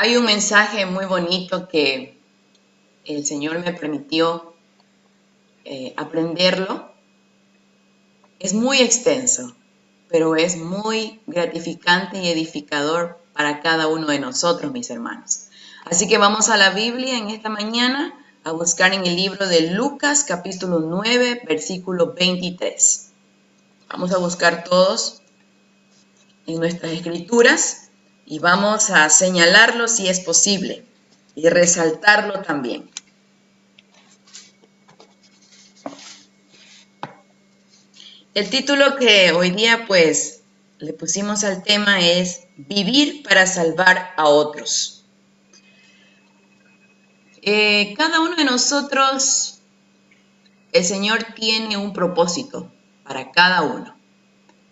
Hay un mensaje muy bonito que el Señor me permitió aprenderlo. Es muy extenso, pero es muy gratificante y edificador para cada uno de nosotros, mis hermanos. Así que vamos a la Biblia en esta mañana a buscar en el libro de Lucas, capítulo 9, versículo 23. Vamos a buscar todos en nuestras escrituras y vamos a señalarlo si es posible y resaltarlo también. El título que hoy día pues le pusimos al tema es Vivir para salvar a otros. Cada uno de nosotros, el Señor tiene un propósito para cada uno.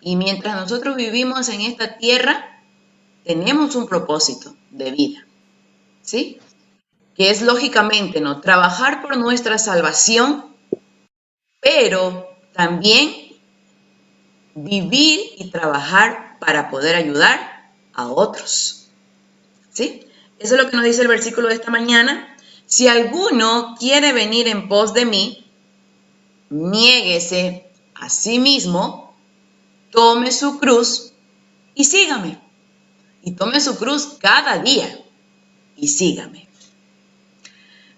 Y mientras nosotros vivimos en esta tierra, tenemos un propósito de vida, ¿sí? Que es lógicamente, ¿no? Trabajar por nuestra salvación, pero también vivir y trabajar para poder ayudar a otros, ¿sí? Eso es lo que nos dice el versículo de esta mañana. Si alguno quiere venir en pos de mí, niéguese a sí mismo, tome su cruz y sígame. Y tome su cruz cada día y sígame.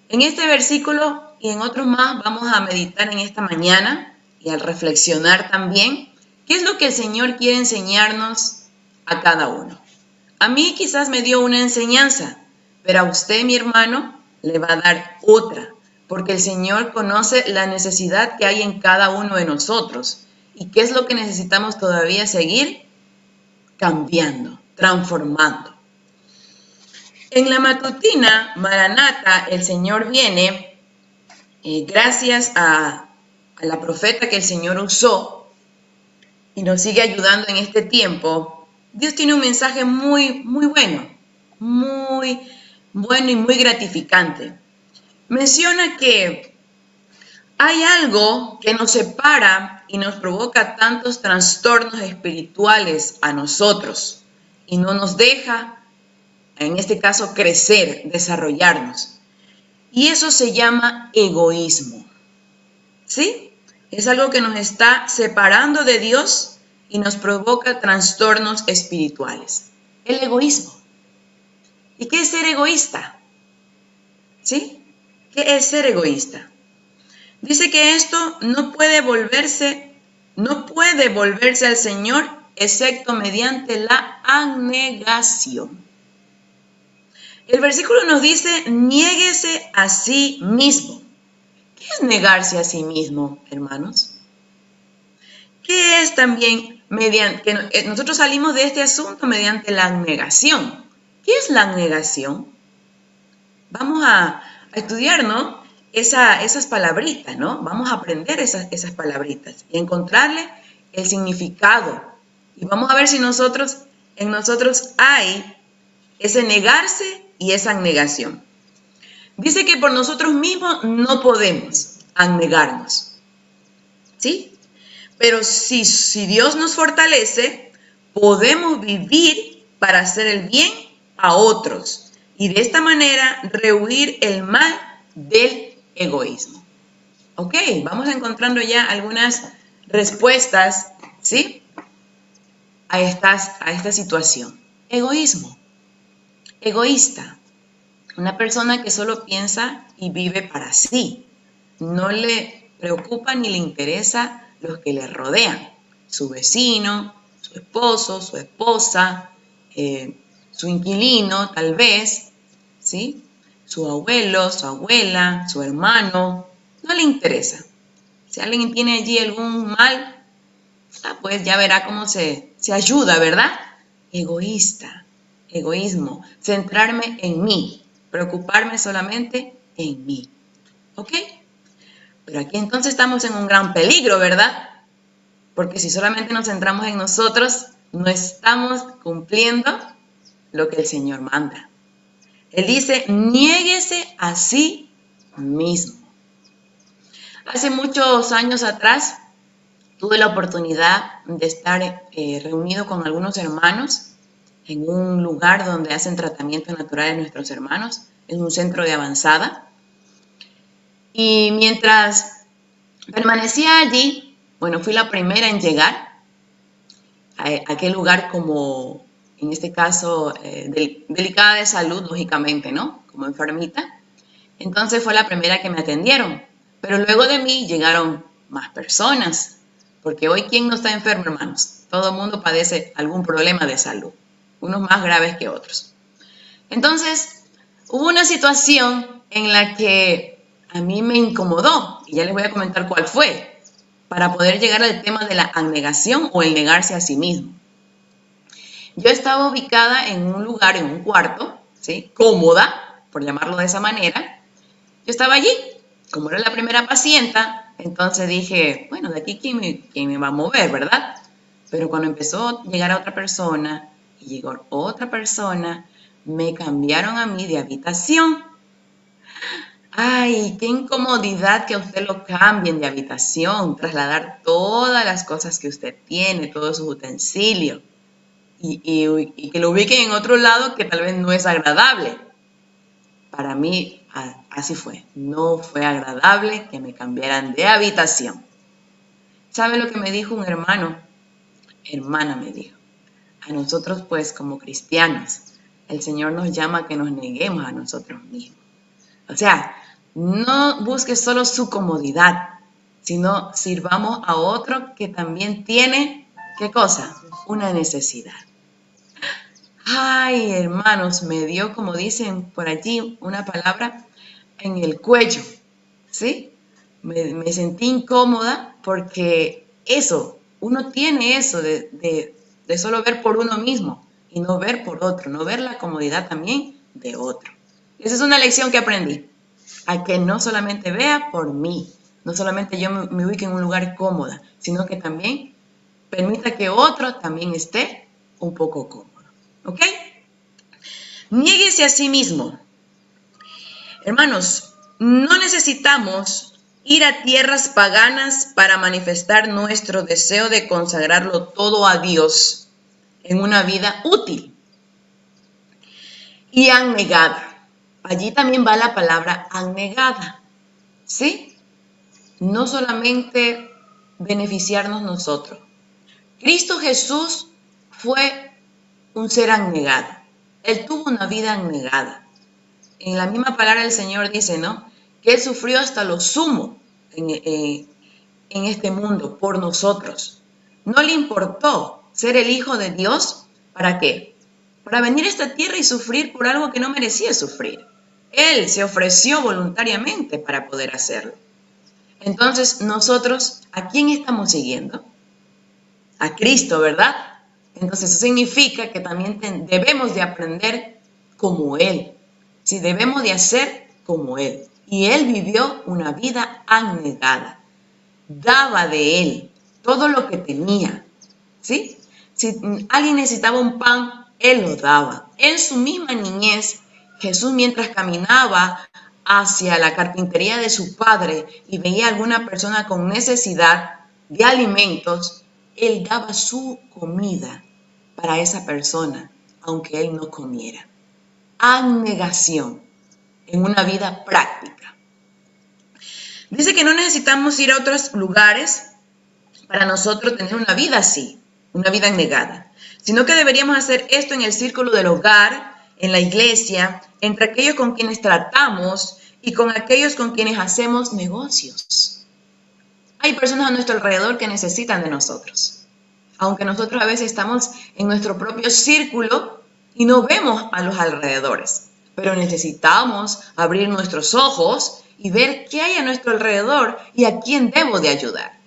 En este versículo y en otros más vamos a meditar en esta mañana y al reflexionar también qué es lo que el Señor quiere enseñarnos a cada uno. A mí quizás me dio una enseñanza, pero a usted, mi hermano, le va a dar otra, porque el Señor conoce la necesidad que hay en cada uno de nosotros y qué es lo que necesitamos todavía seguir cambiando, transformando. En la matutina, Maranata, el Señor viene, gracias a la profeta que el Señor usó y nos sigue ayudando en este tiempo. Dios tiene un mensaje muy bueno y muy gratificante. Menciona que hay algo que nos separa y nos provoca tantos trastornos espirituales a nosotros y no nos deja, en este caso, crecer, desarrollarnos. Y eso se llama egoísmo, ¿sí? Es algo que nos está separando de Dios y nos provoca trastornos espirituales. El egoísmo. ¿Y qué es ser egoísta? ¿Sí? ¿Qué es ser egoísta? Dice que esto no puede volverse al Señor excepto mediante la abnegación. El versículo nos dice, niéguese a sí mismo. ¿Qué es negarse a sí mismo, hermanos? ¿Qué es también que nosotros salimos de este asunto mediante la abnegación? ¿Qué es la abnegación? Vamos a estudiar, ¿no? Esas palabritas, ¿no? Vamos a aprender esas palabritas y encontrarle el significado. Y vamos a ver si en nosotros hay ese negarse y esa abnegación. Dice que por nosotros mismos no podemos abnegarnos, ¿sí? Pero si Dios nos fortalece, podemos vivir para hacer el bien a otros y de esta manera rehuir el mal del egoísmo. Ok, vamos encontrando ya algunas respuestas, ¿sí? A esta situación. Egoísmo. Egoísta. Una persona que solo piensa y vive para sí. No le preocupa ni le interesa los que le rodean. Su vecino, su esposo, su esposa, su inquilino tal vez, ¿sí? Su abuelo, su abuela, su hermano. No le interesa. Si alguien tiene allí algún mal, pues ya verá cómo se ayuda, ¿verdad? Egoísta, egoísmo, centrarme en mí, preocuparme solamente en mí. ¿Ok? Pero aquí entonces estamos en un gran peligro, ¿verdad? Porque si solamente nos centramos en nosotros, no estamos cumpliendo lo que el Señor manda. Él dice, niéguese a sí mismo. Hace muchos años atrás, tuve la oportunidad de estar reunido con algunos hermanos en un lugar donde hacen tratamientos naturales nuestros hermanos, en un centro de avanzada. Y mientras permanecía allí, bueno, fui la primera en llegar a aquel lugar como, en este caso, delicada de salud, lógicamente, ¿no? Como enfermita. Entonces fue la primera que me atendieron. Pero luego de mí llegaron más personas. Porque hoy, ¿quién no está enfermo, hermanos? Todo el mundo padece algún problema de salud. Unos más graves que otros. Entonces, hubo una situación en la que a mí me incomodó. Y ya les voy a comentar cuál fue. Para poder llegar al tema de la abnegación o el negarse a sí mismo. Yo estaba ubicada en un lugar, en un cuarto, ¿sí? Cómoda, por llamarlo de esa manera. Yo estaba allí, como era la primera pacienta, entonces dije, bueno, de aquí quién me va a mover, ¿verdad? Pero cuando empezó a llegar a otra persona y llegó otra persona, me cambiaron a mí de habitación. Ay, qué incomodidad que a usted lo cambien de habitación, trasladar todas las cosas que usted tiene, todos sus utensilios, y que lo ubiquen en otro lado que tal vez no es agradable. Para mí así fue, no fue agradable que me cambiaran de habitación. ¿Sabe lo que me dijo un hermano? Hermana me dijo, a nosotros pues como cristianos, el Señor nos llama a que nos neguemos a nosotros mismos. O sea, no busque solo su comodidad, sino sirvamos a otro que también tiene, ¿qué cosa? Una necesidad. Ay, hermanos, me dio, como dicen por allí, una palabra en el cuello, ¿sí? Me sentí incómoda porque eso, uno tiene eso de solo ver por uno mismo y no ver por otro, no ver la comodidad también de otro. Esa es una lección que aprendí, a que no solamente vea por mí, no solamente yo me ubique en un lugar cómoda, sino que también permita que otro también esté un poco cómodo. ¿Ok? Niéguese a sí mismo. Hermanos, no necesitamos ir a tierras paganas para manifestar nuestro deseo de consagrarlo todo a Dios en una vida útil y abnegada. Allí también va la palabra abnegada, ¿sí? No solamente beneficiarnos nosotros. Cristo Jesús fue un ser abnegado. Él tuvo una vida abnegada. En la misma palabra el Señor dice, ¿no? Que Él sufrió hasta lo sumo en este mundo por nosotros. No le importó ser el Hijo de Dios, ¿para qué? Para venir a esta tierra y sufrir por algo que no merecía sufrir. Él se ofreció voluntariamente para poder hacerlo. Entonces, nosotros, ¿a quién estamos siguiendo? A Cristo, ¿verdad? Entonces, eso significa que también debemos de aprender como Él. Sí, debemos de hacer como Él. Y Él vivió una vida abnegada. Daba de Él todo lo que tenía. ¿Sí? Si alguien necesitaba un pan, Él lo daba. En su misma niñez, Jesús, mientras caminaba hacia la carpintería de su padre y veía a alguna persona con necesidad de alimentos, Él daba su comida para esa persona, aunque Él no comiera. Abnegación en una vida práctica. Dice que no necesitamos ir a otros lugares para nosotros tener una vida así, una vida abnegada, sino que deberíamos hacer esto en el círculo del hogar, en la iglesia, entre aquellos con quienes tratamos y con aquellos con quienes hacemos negocios. Hay personas a nuestro alrededor que necesitan de nosotros, aunque nosotros a veces estamos en nuestro propio círculo y no vemos a los alrededores, pero necesitamos abrir nuestros ojos y ver qué hay a nuestro alrededor y a quién debo de ayudar.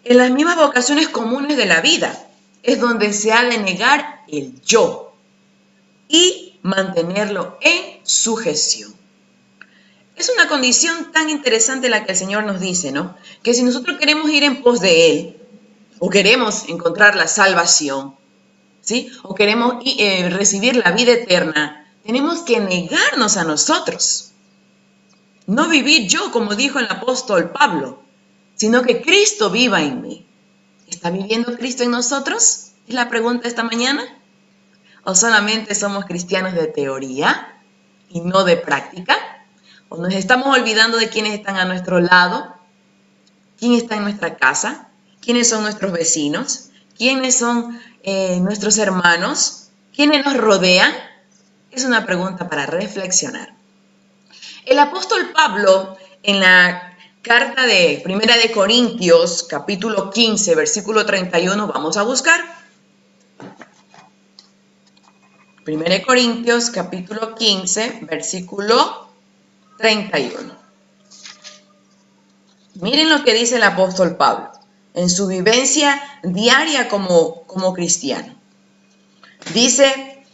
En las mismas vocaciones comunes de la vida es donde se ha de negar el yo y mantenerlo en sujeción. Es una condición tan interesante la que el Señor nos dice, ¿no? Que si nosotros queremos ir en pos de Él, o queremos encontrar la salvación, ¿sí? O queremos recibir la vida eterna, tenemos que negarnos a nosotros. No vivir yo, como dijo el apóstol Pablo, sino que Cristo viva en mí. ¿Está viviendo Cristo en nosotros? Es la pregunta esta mañana. ¿O solamente somos cristianos de teoría y no de práctica? ¿O nos estamos olvidando de quiénes están a nuestro lado? ¿Quién está en nuestra casa? ¿Quiénes son nuestros vecinos? ¿Quiénes son nuestros hermanos? ¿Quiénes nos rodean? Es una pregunta para reflexionar. El apóstol Pablo, en la carta de Primera de Corintios, capítulo 15, versículo 31, vamos a buscar. Primera de Corintios, capítulo 15, versículo 31. Miren lo que dice el apóstol Pablo en su vivencia diaria como cristiano. Dice: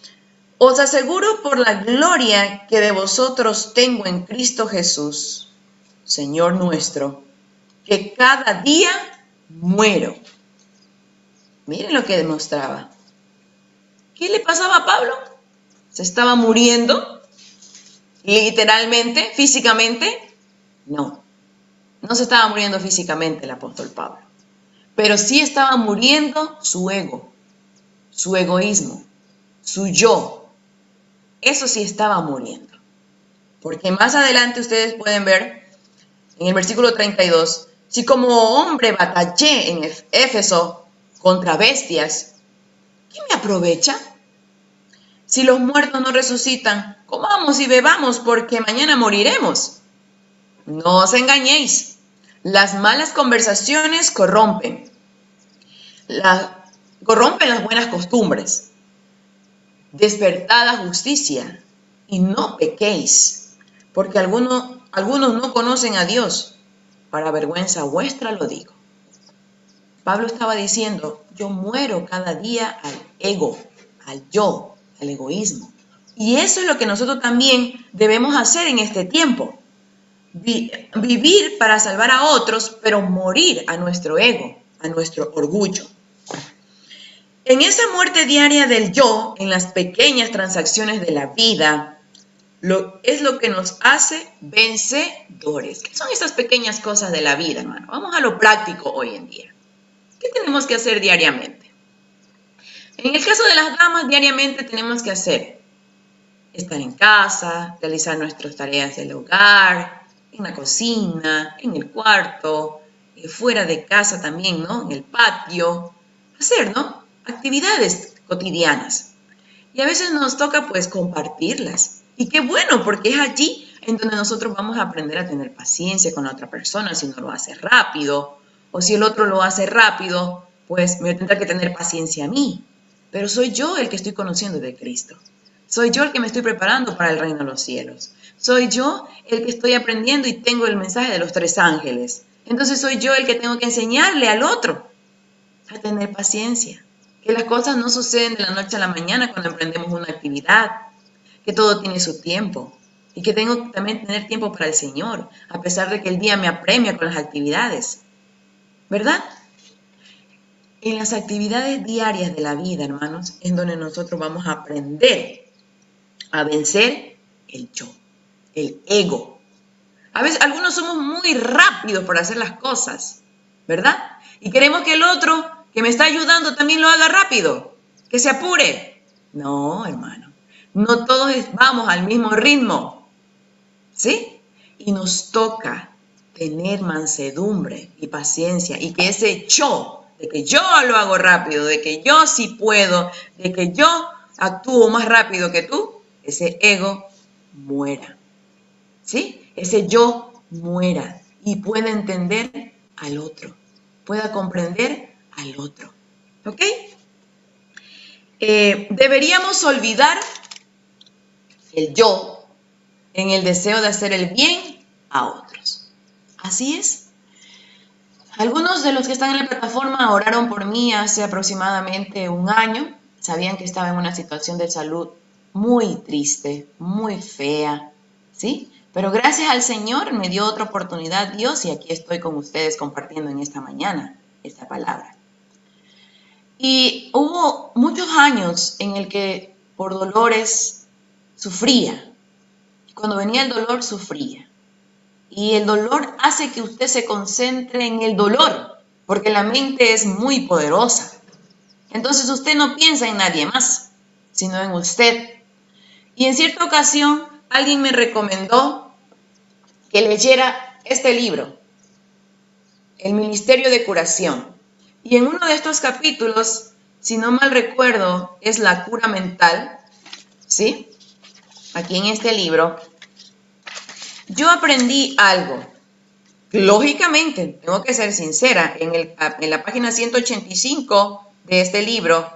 os aseguro por la gloria que de vosotros tengo en Cristo Jesús, Señor nuestro, que cada día muero. Miren lo que demostraba. ¿Qué le pasaba a Pablo? ¿Se estaba muriendo? ¿Literalmente? ¿Físicamente? No, no se estaba muriendo físicamente el apóstol Pablo. Pero sí estaba muriendo su ego, su egoísmo, su yo. Eso sí estaba muriendo. Porque más adelante ustedes pueden ver en el versículo 32, si como hombre batallé en Éfeso contra bestias, ¿qué me aprovecha? Si los muertos no resucitan, comamos y bebamos porque mañana moriremos. No os engañéis, las malas conversaciones corrompen las buenas costumbres. Despertad a justicia y no pequéis, porque algunos no conocen a Dios. Para vergüenza vuestra lo digo. Pablo estaba diciendo, yo muero cada día al ego, al yo, al egoísmo. Y eso es lo que nosotros también debemos hacer en este tiempo. Vivir para salvar a otros, pero morir a nuestro ego, a nuestro orgullo. En esa muerte diaria del yo, en las pequeñas transacciones de la vida, es lo que nos hace vencedores. ¿Qué son esas pequeñas cosas de la vida, hermano? Vamos a lo práctico hoy en día. ¿Qué tenemos que hacer diariamente? En el caso de las damas, diariamente tenemos que hacer estar en casa, realizar nuestras tareas del hogar, en la cocina, en el cuarto, fuera de casa también, ¿no? En el patio. Hacer, ¿no? Actividades cotidianas. Y a veces nos toca pues compartirlas. Y qué bueno, porque es allí en donde nosotros vamos a aprender a tener paciencia con la otra persona si no lo hace rápido. O si el otro lo hace rápido, pues me tendrá que tener paciencia a mí. Pero soy yo el que estoy conociendo de Cristo. Soy yo el que me estoy preparando para el reino de los cielos. Soy yo el que estoy aprendiendo y tengo el mensaje de los 3 ángeles. Entonces soy yo el que tengo que enseñarle al otro a tener paciencia. Que las cosas no suceden de la noche a la mañana cuando emprendemos una actividad, que todo tiene su tiempo y que tengo que también tener tiempo para el Señor, a pesar de que el día me apremia con las actividades, ¿verdad? En las actividades diarias de la vida, hermanos, es donde nosotros vamos a aprender a vencer el yo, el ego. A veces algunos somos muy rápidos para hacer las cosas, ¿verdad? Y queremos que el otro que me está ayudando también lo haga rápido, que se apure. No, hermano, no todos vamos al mismo ritmo, ¿sí? Y nos toca tener mansedumbre y paciencia y que ese yo, de que yo lo hago rápido, de que yo sí puedo, de que yo actúo más rápido que tú, ese ego muera, ¿sí? Ese yo muera y pueda entender al otro, pueda comprender al otro, ¿ok? Deberíamos olvidar el yo en el deseo de hacer el bien a otros. Así es. Algunos de los que están en la plataforma oraron por mí hace aproximadamente 1 año. Sabían que estaba en una situación de salud muy triste, muy fea, ¿sí? Pero gracias al Señor me dio otra oportunidad Dios y aquí estoy con ustedes compartiendo en esta mañana esta palabra. Y hubo muchos años en el que por dolores sufría. Cuando venía el dolor, sufría. Y el dolor hace que usted se concentre en el dolor, porque la mente es muy poderosa. Entonces usted no piensa en nadie más. sino en usted. Y en cierta ocasión alguien me recomendó que leyera este libro, El Ministerio de Curación. Y en uno de estos capítulos, si no mal recuerdo, es la cura mental, ¿sí? Aquí en este libro, yo aprendí algo. Lógicamente, tengo que ser sincera, en la página 185 de este libro,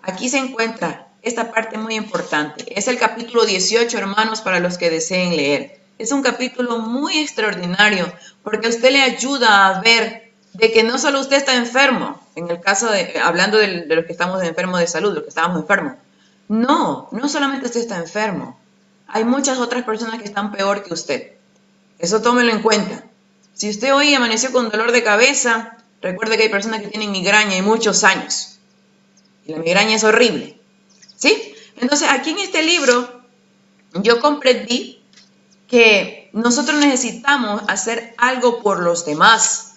aquí se encuentra esta parte muy importante. Es el capítulo 18, hermanos, para los que deseen leer. Es un capítulo muy extraordinario porque a usted le ayuda a ver de que no solo usted está enfermo, en el caso de, hablando de los que estamos enfermos de salud, los que estábamos enfermos. No solamente usted está enfermo. Hay muchas otras personas que están peor que usted. Eso tómelo en cuenta. Si usted hoy amaneció con dolor de cabeza, recuerde que hay personas que tienen migraña y muchos años. Y la migraña es horrible. ¿Sí? Entonces, aquí en este libro, yo comprendí que nosotros necesitamos hacer algo por los demás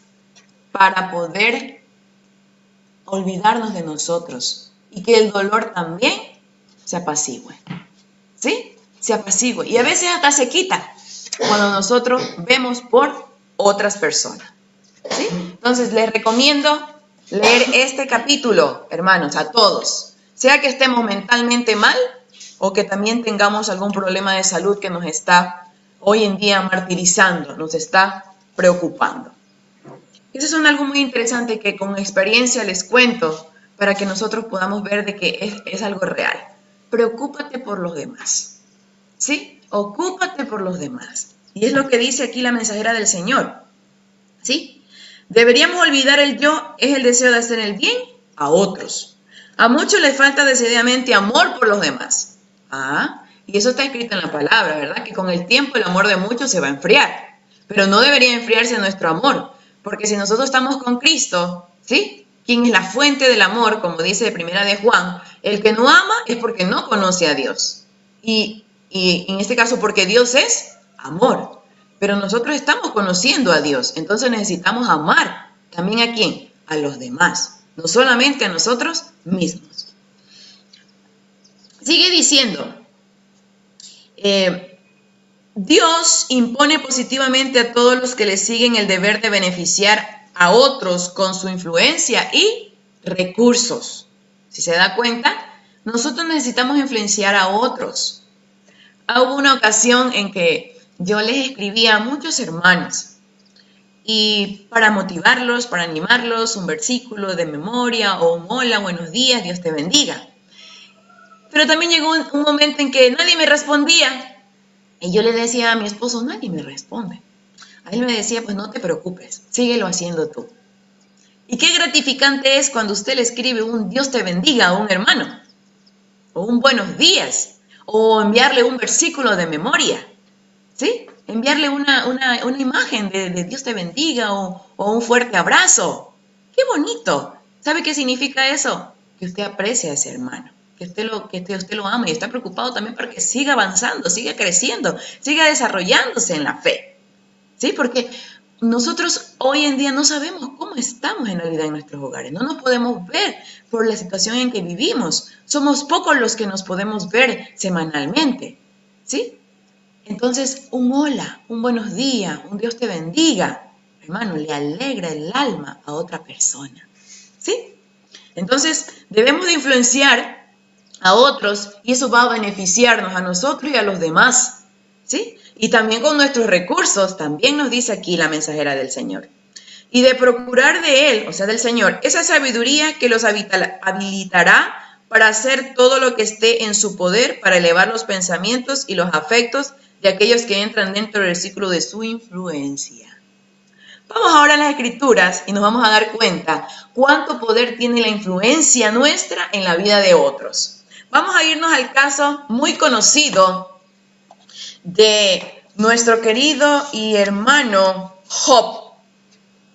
para poder olvidarnos de nosotros y que el dolor también se apacigüe. ¿Sí? Se apacigüe. Y a veces hasta se quita cuando nosotros vemos por otras personas. ¿Sí? Entonces, les recomiendo leer este capítulo, hermanos, a todos. Sea que estemos mentalmente mal o que también tengamos algún problema de salud que nos está hoy en día martirizando, nos está preocupando. Eso es algo muy interesante que con experiencia les cuento para que nosotros podamos ver de que es algo real. Preocúpate por los demás. ¿Sí? Ocúpate por los demás. Y es lo que dice aquí la mensajera del Señor. ¿Sí? Deberíamos olvidar el yo, es el deseo de hacer el bien a otros. A muchos les falta decididamente amor por los demás. Y eso está escrito en la palabra, ¿verdad? Que con el tiempo el amor de muchos se va a enfriar. Pero no debería enfriarse nuestro amor. Porque si nosotros estamos con Cristo, ¿sí? ¿Quién es la fuente del amor? Como dice de Primera de Juan, el que no ama es porque no conoce a Dios. Y en este caso porque Dios es amor. Pero nosotros estamos conociendo a Dios. Entonces necesitamos amar. ¿También a quién? A los demás. No solamente a nosotros mismos. Sigue diciendo, Dios impone positivamente a todos los que le siguen el deber de beneficiar a otros con su influencia y recursos. Si se da cuenta, nosotros necesitamos influenciar a otros. Hubo una ocasión en que yo les escribía a muchos hermanos y para motivarlos, para animarlos, un versículo de memoria o un hola, buenos días, Dios te bendiga. Pero también llegó un momento en que nadie me respondía. Y yo le decía a mi esposo, nadie me responde. A él me decía, pues no te preocupes, síguelo haciendo tú. Y qué gratificante es cuando usted le escribe un Dios te bendiga a un hermano, o un buenos días, o enviarle un versículo de memoria, ¿sí? Enviarle una imagen de Dios te bendiga o un fuerte abrazo. ¡Qué bonito! ¿Sabe qué significa eso? Que usted aprecia a ese hermano. Que usted lo ama y está preocupado también para que siga avanzando, siga creciendo, siga desarrollándose en la fe. ¿Sí? Porque nosotros hoy en día no sabemos cómo estamos en realidad en nuestros hogares. No nos podemos ver por la situación en que vivimos. Somos pocos los que nos podemos ver semanalmente. ¿Sí? Entonces, un hola, un buenos días, un Dios te bendiga, hermano, le alegra el alma a otra persona. ¿Sí? Entonces, debemos de influenciar a otros y eso va a beneficiarnos a nosotros y a los demás, ¿sí? Y también con nuestros recursos, también nos dice aquí la mensajera del Señor. Y de procurar de Él, o sea, del Señor, esa sabiduría que los habilitará para hacer todo lo que esté en su poder para elevar los pensamientos y los afectos de aquellos que entran dentro del círculo de su influencia. Vamos ahora a las Escrituras y nos vamos a dar cuenta cuánto poder tiene la influencia nuestra en la vida de otros. Vamos a irnos al caso muy conocido de nuestro querido y hermano Job.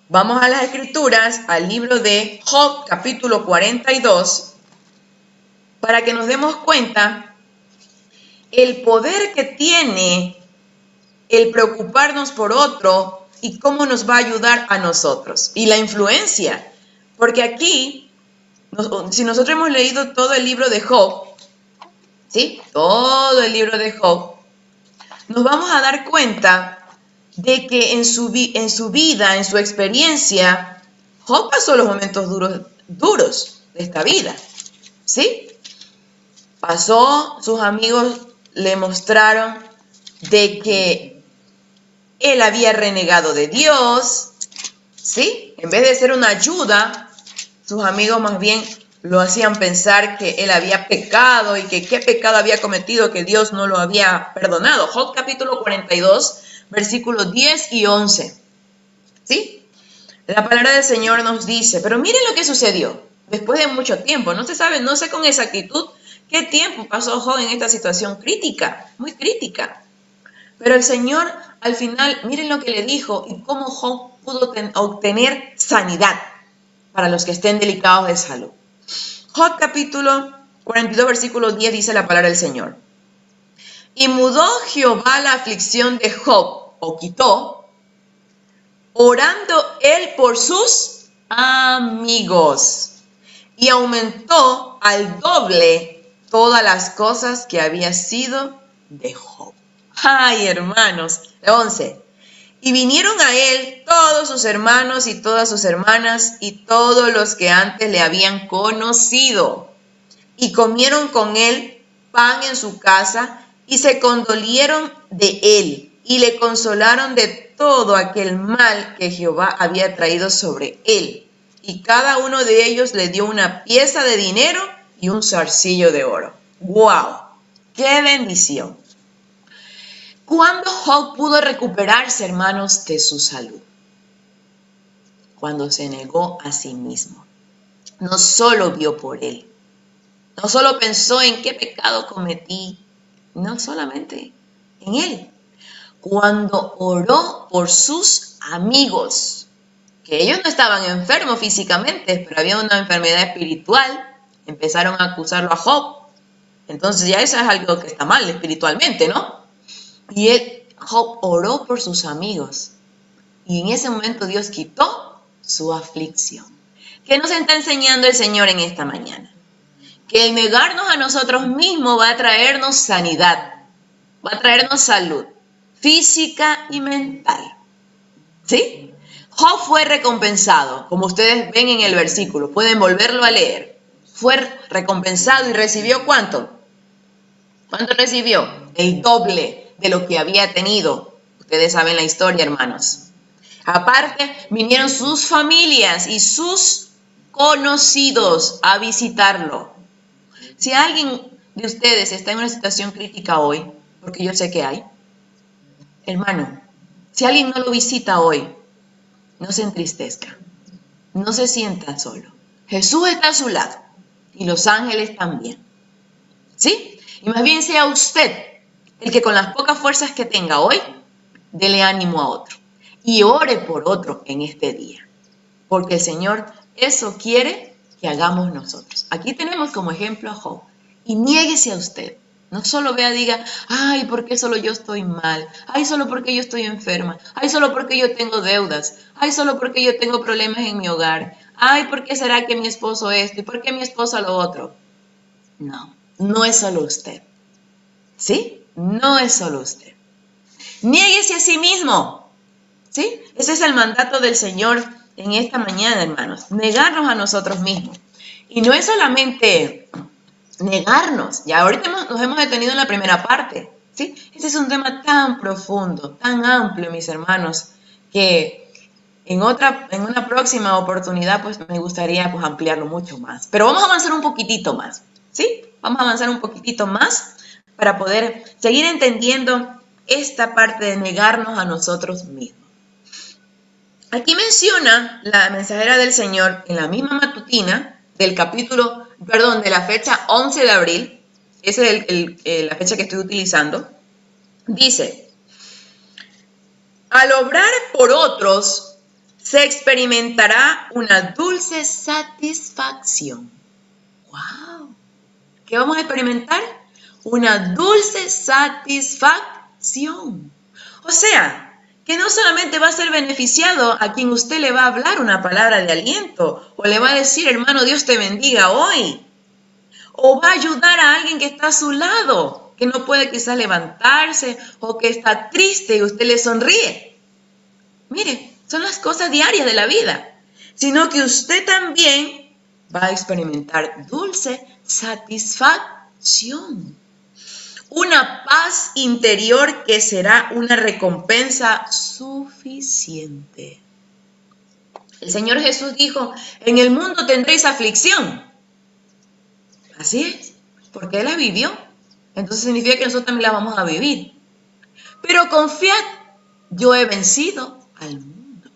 Vamos a las Escrituras, al libro de Job, capítulo 42, para que nos demos cuenta el poder que tiene el preocuparnos por otro y cómo nos va a ayudar a nosotros. Y la influencia, porque aquí, si nosotros hemos leído todo el libro de Job, ¿sí? Todo el libro de Job, nos vamos a dar cuenta de que en su vida, en su experiencia, Job pasó los momentos duros de esta vida, ¿sí? Pasó, sus amigos le mostraron de que él había renegado de Dios, ¿sí? En vez de ser una ayuda, sus amigos más bien lo hacían pensar que él había pecado y que qué pecado había cometido, que Dios no lo había perdonado. Job capítulo 42, versículos 10 y 11, ¿sí? La palabra del Señor nos dice, pero miren lo que sucedió después de mucho tiempo. No se sabe, no sé con exactitud qué tiempo pasó Job en esta situación crítica, muy crítica. Pero el Señor al final, miren lo que le dijo y cómo Job pudo obtener sanidad para los que estén delicados de salud. Job capítulo 42, versículo 10 dice la palabra del Señor. Y mudó Jehová la aflicción de Job, o quitó, orando él por sus amigos, y aumentó al doble todas las cosas que había sido de Job. Ay, hermanos, 11. Y vinieron a él todos sus hermanos y todas sus hermanas y todos los que antes le habían conocido, y comieron con él pan en su casa, y se condolieron de él, y le consolaron de todo aquel mal que Jehová había traído sobre él. Y cada uno de ellos le dio una pieza de dinero y un zarcillo de oro. ¡Wow! ¡Qué bendición! ¿Cuándo Job pudo recuperarse, hermanos, de su salud? Cuando se negó a sí mismo. No solo vio por él, no solo pensó en qué pecado cometí, no solamente en él. Cuando oró por sus amigos, que ellos no estaban enfermos físicamente, pero había una enfermedad espiritual, empezaron a acusarlo a Job. Entonces ya eso es algo que está mal espiritualmente, ¿no? Y Job oró por sus amigos. Y en ese momento Dios quitó su aflicción. ¿Qué nos está enseñando el Señor en esta mañana? Que el negarnos a nosotros mismos va a traernos sanidad, va a traernos salud física y mental. ¿Sí? Job fue recompensado, como ustedes ven en el versículo, pueden volverlo a leer. Fue recompensado y recibió ¿cuánto? ¿Cuánto recibió? El doble de lo que había tenido. Ustedes saben la historia, hermanos. Aparte, vinieron sus familias y sus conocidos a visitarlo. Si alguien de ustedes está en una situación crítica hoy, porque yo sé que hay, hermano, si alguien no lo visita hoy, no se entristezca, no se sienta solo. Jesús está a su lado y los ángeles también. ¿Sí? Y más bien sea usted el que con las pocas fuerzas que tenga hoy, dele ánimo a otro y ore por otro en este día. Porque el Señor eso quiere que hagamos nosotros. Aquí tenemos como ejemplo a Job. Y niéguese a usted. No solo vea, diga, ay, ¿por qué solo yo estoy mal? Ay, solo porque yo estoy enferma. Ay, solo porque yo tengo deudas. Ay, solo porque yo tengo problemas en mi hogar. Ay, ¿por qué será que mi esposo esto? ¿Y por qué mi esposa lo otro? No, no es solo usted. ¿Sí? No es solo usted. Niéguese a sí mismo. ¿Sí? Ese es el mandato del Señor en esta mañana, hermanos. Negarnos a nosotros mismos. Y no es solamente negarnos. Ya ahorita nos hemos detenido en la primera parte. ¿Sí? Este es un tema tan profundo, tan amplio, mis hermanos, que en una próxima oportunidad pues me gustaría pues ampliarlo mucho más. Pero vamos a avanzar un poquitito más. ¿Sí? Vamos a avanzar un poquitito más para poder seguir entendiendo esta parte de negarnos a nosotros mismos. Aquí menciona la mensajera del Señor en la misma matutina del de la fecha 11 de abril, esa es la fecha que estoy utilizando, dice, al obrar por otros se experimentará una dulce satisfacción. ¡Wow! ¿Qué vamos a experimentar? Una dulce satisfacción. O sea, que no solamente va a ser beneficiado a quien usted le va a hablar una palabra de aliento o le va a decir, hermano, Dios te bendiga hoy. ¿O va a ayudar a alguien que está a su lado, que no puede quizás levantarse o que está triste y usted le sonríe? Mire, son las cosas diarias de la vida. Sino que usted también va a experimentar dulce satisfacción. Una paz interior que será una recompensa suficiente. El Señor Jesús dijo, en el mundo tendréis aflicción. Así es, porque Él la vivió. Entonces significa que nosotros también la vamos a vivir. Pero confiad, yo he vencido al mundo.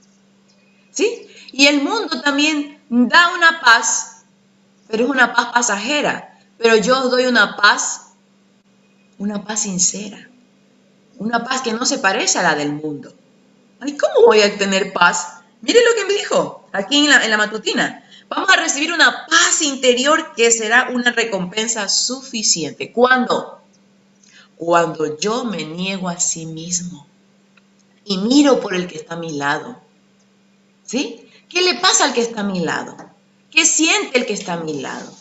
¿Sí? Y el mundo también da una paz, pero es una paz pasajera. Pero yo os doy una paz sincera. Una paz que no se parece a la del mundo. Ay, ¿cómo voy a tener paz? Mire lo que me dijo aquí en la matutina. Vamos a recibir una paz interior que será una recompensa suficiente. ¿Cuándo? Cuando yo me niego a sí mismo y miro por el que está a mi lado. ¿Sí? ¿Qué le pasa al que está a mi lado? ¿Qué siente el que está a mi lado?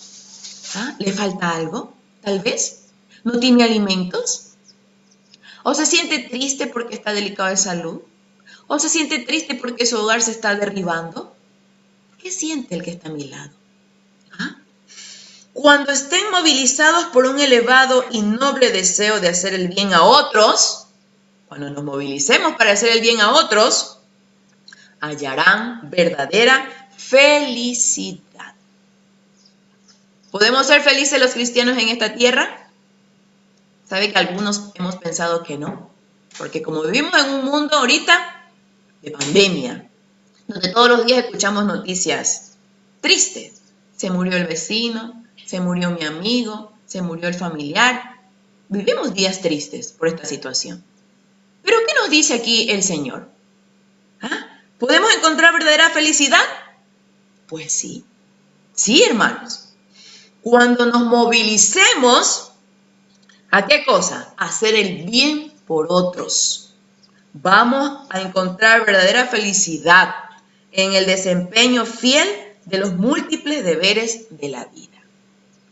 ¿Ah? ¿Le falta algo? Tal vez. ¿No tiene alimentos? ¿O se siente triste porque está delicado de salud? ¿O se siente triste porque su hogar se está derribando? ¿Qué siente el que está a mi lado? ¿Ah? Cuando estén movilizados por un elevado y noble deseo de hacer el bien a otros, cuando nos movilicemos para hacer el bien a otros, hallarán verdadera felicidad. ¿Podemos ser felices los cristianos en esta tierra? ¿Sabe que algunos hemos pensado que no? Porque como vivimos en un mundo ahorita de pandemia, donde todos los días escuchamos noticias tristes. Se murió el vecino, se murió mi amigo, se murió el familiar. Vivimos días tristes por esta situación. ¿Pero qué nos dice aquí el Señor? ¿Ah? ¿Podemos encontrar verdadera felicidad? Pues sí. Sí, hermanos. Cuando nos movilicemos, ¿a qué cosa? A hacer el bien por otros. Vamos a encontrar verdadera felicidad en el desempeño fiel de los múltiples deberes de la vida.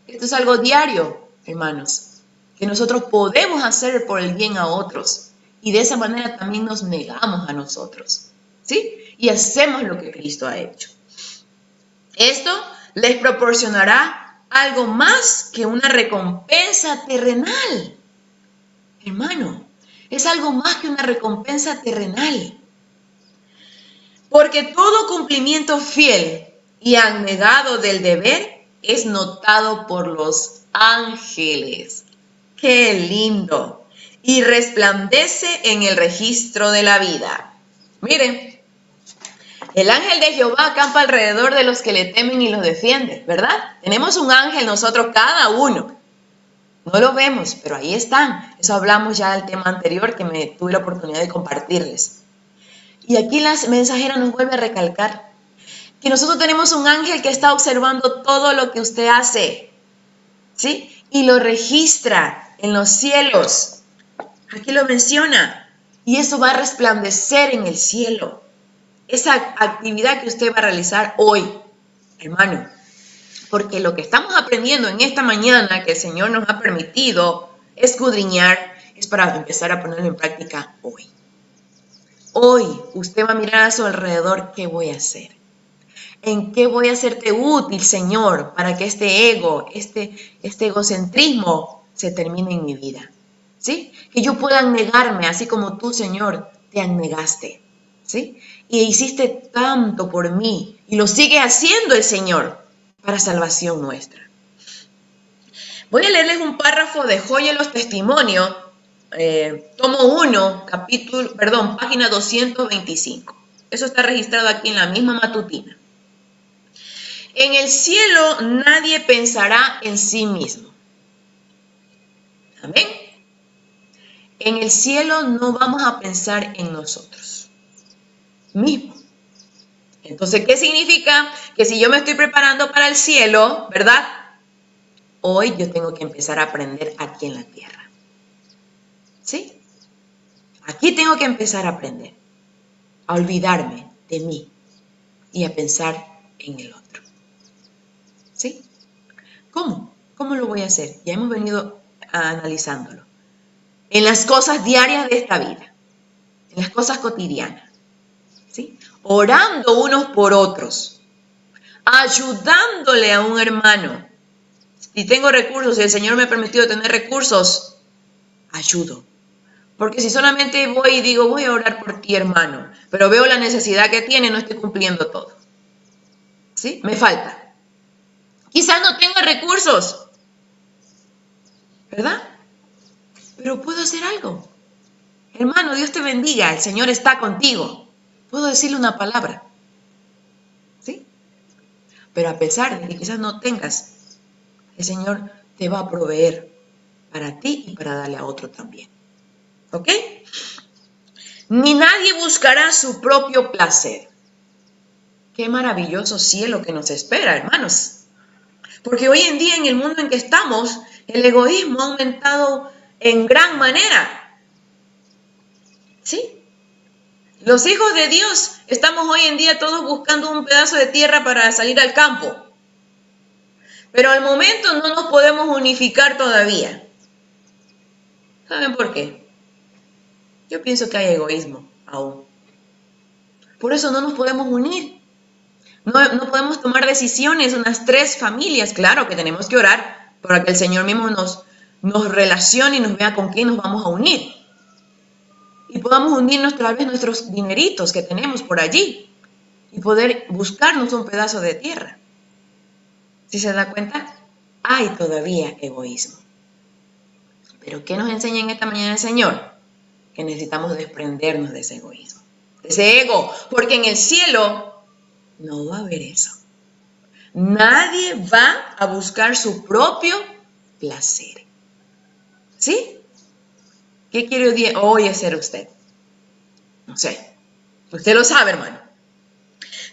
Esto es algo diario, hermanos, que nosotros podemos hacer por el bien a otros y de esa manera también nos negamos a nosotros, ¿sí? Y hacemos lo que Cristo ha hecho. Esto les proporcionará algo más que una recompensa terrenal. Hermano, es algo más que una recompensa terrenal. Porque todo cumplimiento fiel y abnegado del deber es notado por los ángeles. ¡Qué lindo! Y resplandece en el registro de la vida. Miren, el ángel de Jehová acampa alrededor de los que le temen y los defiende, ¿verdad? Tenemos un ángel nosotros cada uno. No lo vemos, pero ahí están. Eso hablamos ya del tema anterior que me tuve la oportunidad de compartirles. Y aquí la mensajera nos vuelve a recalcar que nosotros tenemos un ángel que está observando todo lo que usted hace, ¿sí? Y lo registra en los cielos. Aquí lo menciona. Y eso va a resplandecer en el cielo. Esa actividad que usted va a realizar hoy, hermano. Porque lo que estamos aprendiendo en esta mañana, que el Señor nos ha permitido escudriñar, es para empezar a ponerlo en práctica hoy. Hoy usted va a mirar a su alrededor, ¿qué voy a hacer? ¿En qué voy a hacerte útil, Señor, para que este ego, este egocentrismo se termine en mi vida? ¿Sí? Que yo pueda negarme, así como tú, Señor, te anegaste. ¿Sí? Y hiciste tanto por mí, y lo sigue haciendo el Señor para salvación nuestra. Voy a leerles un párrafo de Joya en los Testimonios, tomo 1, página 225. Eso está registrado aquí en la misma matutina. En el cielo nadie pensará en sí mismo. Amén. En el cielo no vamos a pensar en nosotros mismos. Entonces, ¿qué significa? Que si yo me estoy preparando para el cielo, ¿verdad? Hoy yo tengo que empezar a aprender aquí en la tierra. ¿Sí? Aquí tengo que empezar a aprender, a olvidarme de mí y a pensar en el otro. ¿Sí? ¿Cómo? ¿Cómo lo voy a hacer? Ya hemos venido analizándolo. En las cosas diarias de esta vida, en las cosas cotidianas, ¿sí? Orando unos por otros, ayudándole a un hermano. Si tengo recursos, si el Señor me ha permitido tener recursos, ayudo. Porque si solamente voy y digo, voy a orar por ti, hermano, pero veo la necesidad que tiene, no estoy cumpliendo todo. ¿Sí? Me falta. Quizás no tenga recursos, ¿verdad? Pero puedo hacer algo. Hermano, Dios te bendiga, el Señor está contigo. Puedo decirle una palabra. ¿Sí? Pero a pesar de que quizás no tengas, el Señor te va a proveer para ti y para darle a otro también. ¿Ok? Ni nadie buscará su propio placer. Qué maravilloso cielo que nos espera, hermanos. Porque hoy en día, en el mundo en que estamos, el egoísmo ha aumentado en gran manera. ¿Sí? Los hijos de Dios estamos hoy en día todos buscando un pedazo de tierra para salir al campo. Pero al momento no nos podemos unificar todavía. ¿Saben por qué? Yo pienso que hay egoísmo aún. Por eso no nos podemos unir. No podemos tomar decisiones, unas 3 familias. Claro que tenemos que orar para que el Señor mismo nos relacione y nos vea con quién nos vamos a unir. Y podamos unirnos tal vez nuestros dineritos que tenemos por allí y poder buscarnos un pedazo de tierra. ¿Sí se da cuenta? Hay todavía egoísmo. Pero ¿qué nos enseña en esta mañana el Señor? Que necesitamos desprendernos de ese egoísmo, de ese ego, porque en el cielo no va a haber eso. Nadie va a buscar su propio placer. ¿Sí? ¿Qué quiere hoy hacer usted? No sé. Usted lo sabe, hermano.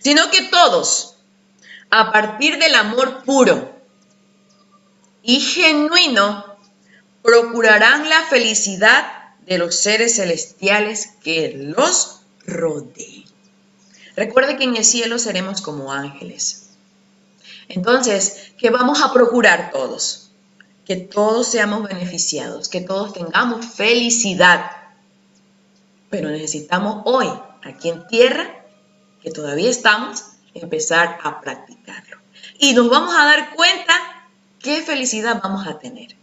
Sino que todos, a partir del amor puro y genuino, procurarán la felicidad de los seres celestiales que los rodeen. Recuerde que en el cielo seremos como ángeles. Entonces, ¿qué vamos a procurar todos? Que todos seamos beneficiados, que todos tengamos felicidad. Pero necesitamos hoy, aquí en tierra, que todavía estamos, empezar a practicarlo. Y nos vamos a dar cuenta qué felicidad vamos a tener.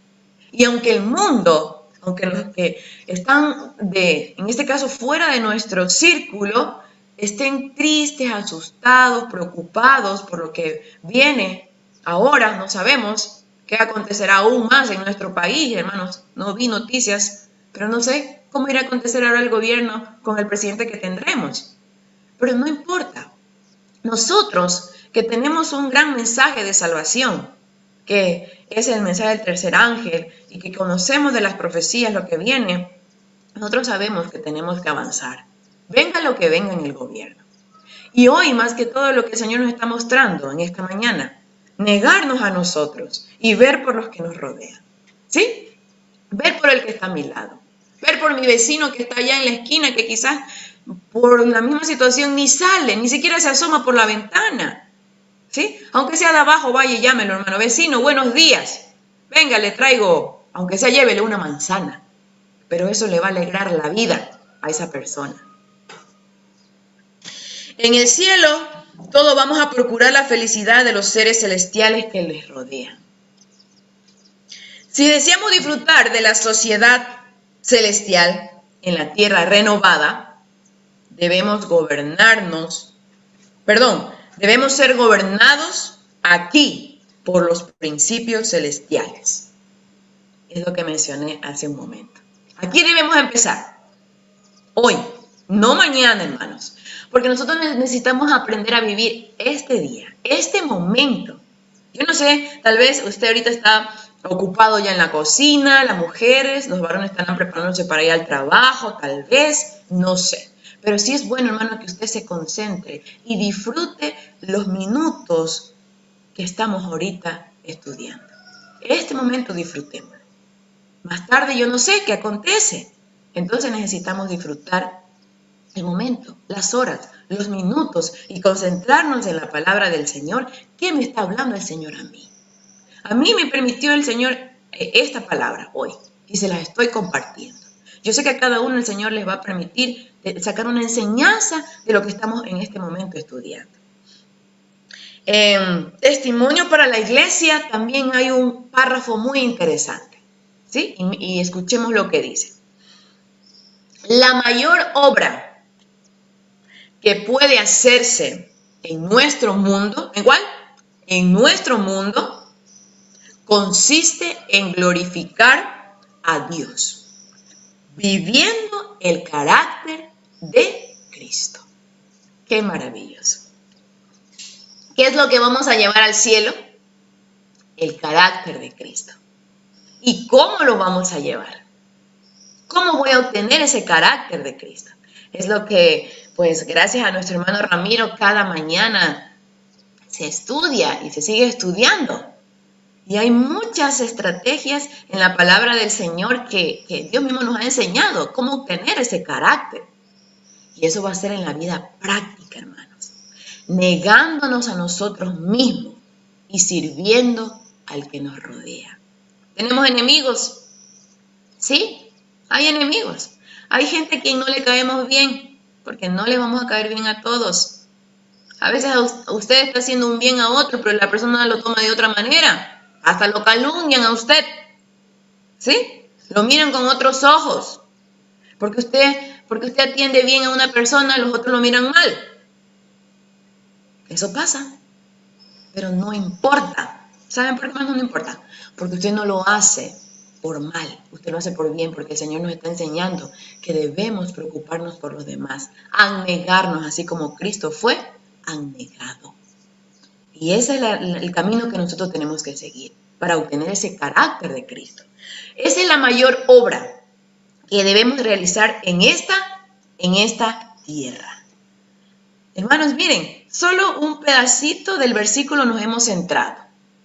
Y aunque el mundo, aunque los que están en este caso fuera de nuestro círculo, estén tristes, asustados, preocupados por lo que viene ahora, no sabemos qué acontecerá aún más en nuestro país, hermanos. No vi noticias, pero no sé cómo irá a acontecer ahora el gobierno con el presidente que tendremos. Pero no importa. Nosotros que tenemos un gran mensaje de salvación, que es el mensaje del tercer ángel, y que conocemos de las profecías lo que viene, nosotros sabemos que tenemos que avanzar. Venga lo que venga en el gobierno. Y hoy, más que todo lo que el Señor nos está mostrando en esta mañana, negarnos a nosotros y ver por los que nos rodean. ¿Sí? Ver por el que está a mi lado. Ver por mi vecino que está allá en la esquina, que quizás por la misma situación ni sale, ni siquiera se asoma por la ventana. ¿Sí? Aunque sea de abajo, vaya y llámelo, hermano. Vecino, buenos días. Venga, le traigo, aunque sea llévele una manzana. Pero eso le va a alegrar la vida a esa persona. En el cielo, todos vamos a procurar la felicidad de los seres celestiales que les rodean. Si deseamos disfrutar de la sociedad celestial en la tierra renovada, debemos ser gobernados aquí por los principios celestiales. Es lo que mencioné hace un momento. Aquí debemos empezar. Hoy, no mañana, hermanos. Porque nosotros necesitamos aprender a vivir este día, este momento. Yo no sé, tal vez usted ahorita está ocupado ya en la cocina, las mujeres, los varones están preparándose para ir al trabajo, tal vez, no sé. Pero sí es bueno, hermano, que usted se concentre y disfrute los minutos que estamos ahorita estudiando. Este momento disfrutemos. Más tarde yo no sé qué acontece. Entonces necesitamos disfrutar el momento, las horas, los minutos y concentrarnos en la palabra del Señor. ¿Qué me está hablando el Señor a mí? A mí me permitió el Señor esta palabra hoy y se las estoy compartiendo. Yo sé que a cada uno el Señor les va a permitir sacar una enseñanza de lo que estamos en este momento estudiando. Testimonio para la iglesia, también hay un párrafo muy interesante, ¿sí? Y escuchemos lo que dice. La mayor obra que puede hacerse en nuestro mundo, ¿en cuál? En nuestro mundo, consiste en glorificar a Dios, viviendo el carácter de Cristo. ¡Qué maravilloso! ¿Qué es lo que vamos a llevar al cielo? El carácter de Cristo. ¿Y cómo lo vamos a llevar? ¿Cómo voy a obtener ese carácter de Cristo? Es lo que, pues, gracias a nuestro hermano Ramiro, cada mañana se estudia y se sigue estudiando. Y hay muchas estrategias en la palabra del Señor que Dios mismo nos ha enseñado cómo obtener ese carácter. Y eso va a ser en la vida práctica, hermanos. Negándonos a nosotros mismos y sirviendo al que nos rodea. ¿Tenemos enemigos? Sí, hay enemigos. Hay gente a quien no le caemos bien, porque no le vamos a caer bien a todos. A veces usted está haciendo un bien a otro, pero la persona lo toma de otra manera. Hasta lo calumnian a usted. ¿Sí? Lo miran con otros ojos. Porque usted atiende bien a una persona, los otros lo miran mal. Eso pasa. Pero no importa. ¿Saben por qué más no importa? Porque usted no lo hace por mal. Usted lo hace por bien, porque el Señor nos está enseñando que debemos preocuparnos por los demás. Abnegarnos, así como Cristo fue abnegado. Y ese es el camino que nosotros tenemos que seguir para obtener ese carácter de Cristo. Esa es la mayor obra que debemos realizar en esta tierra. Hermanos, miren, solo un pedacito del versículo nos hemos centrado.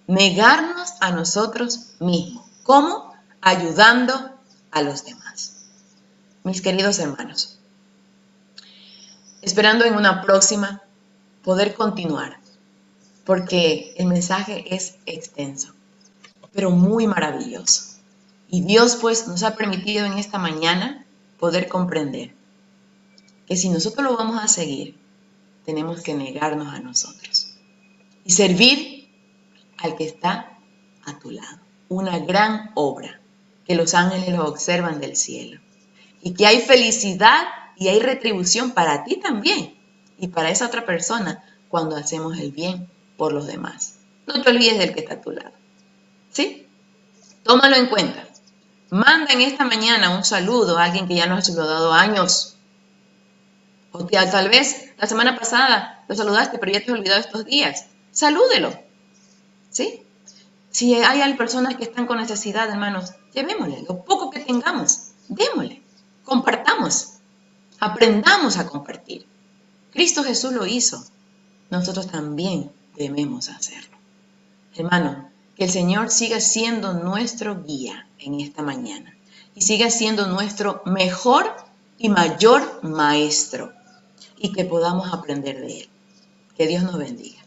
Negarnos a nosotros mismos. ¿Cómo? Ayudando a los demás. Mis queridos hermanos, esperando en una próxima poder continuar, porque el mensaje es extenso, pero muy maravilloso. Y Dios pues nos ha permitido en esta mañana poder comprender que si nosotros lo vamos a seguir, tenemos que negarnos a nosotros y servir al que está a tu lado. Una gran obra que los ángeles lo observan del cielo y que hay felicidad y hay retribución para ti también y para esa otra persona cuando hacemos el bien por los demás. No te olvides del que está a tu lado. ¿Sí? Tómalo en cuenta. Manda en esta mañana un saludo a alguien que ya nos ha saludado años. O tal vez la semana pasada lo saludaste, pero ya te has olvidado estos días. Salúdelo. ¿Sí? Si hay personas que están con necesidad, hermanos, llevémosle lo poco que tengamos. Démosle. Compartamos. Aprendamos a compartir. Cristo Jesús lo hizo. Nosotros también debemos hacerlo. Hermano, que el Señor siga siendo nuestro guía en esta mañana y siga siendo nuestro mejor y mayor maestro y que podamos aprender de Él. Que Dios nos bendiga.